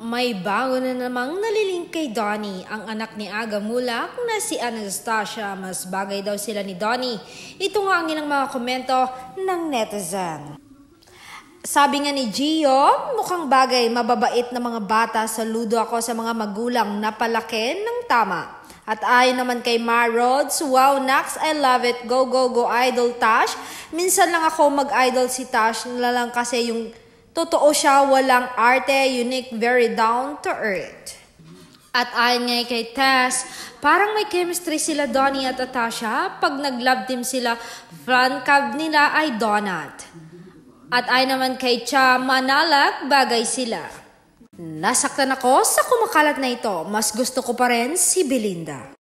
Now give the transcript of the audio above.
May bago na namang naliling kay Donnie, ang anak ni Aga Mulak na si Anastasia. Mas bagay daw sila ni Donnie. Ito nga ang ilang mga komento ng netizen. Sabi nga ni Gio, mukhang bagay, mababait na mga bata. Saludo ako sa mga magulang na palaki ng tama. At ayon naman kay Marods, wow Nax, I love it. Go, go, go, idol Tash. Minsan lang ako mag-idol si Tash na lang kasi yung totoo siya, walang arte, unique, very down to earth. At ayon nga kay Tess, parang may chemistry sila Donnie at Natasha. Pag nag-love team sila, fan cab nila ay Donut. At ayon naman kay Cha Manalak, bagay sila. Nasaktan ako sa kumakalat na ito. Mas gusto ko pa rin si Belinda.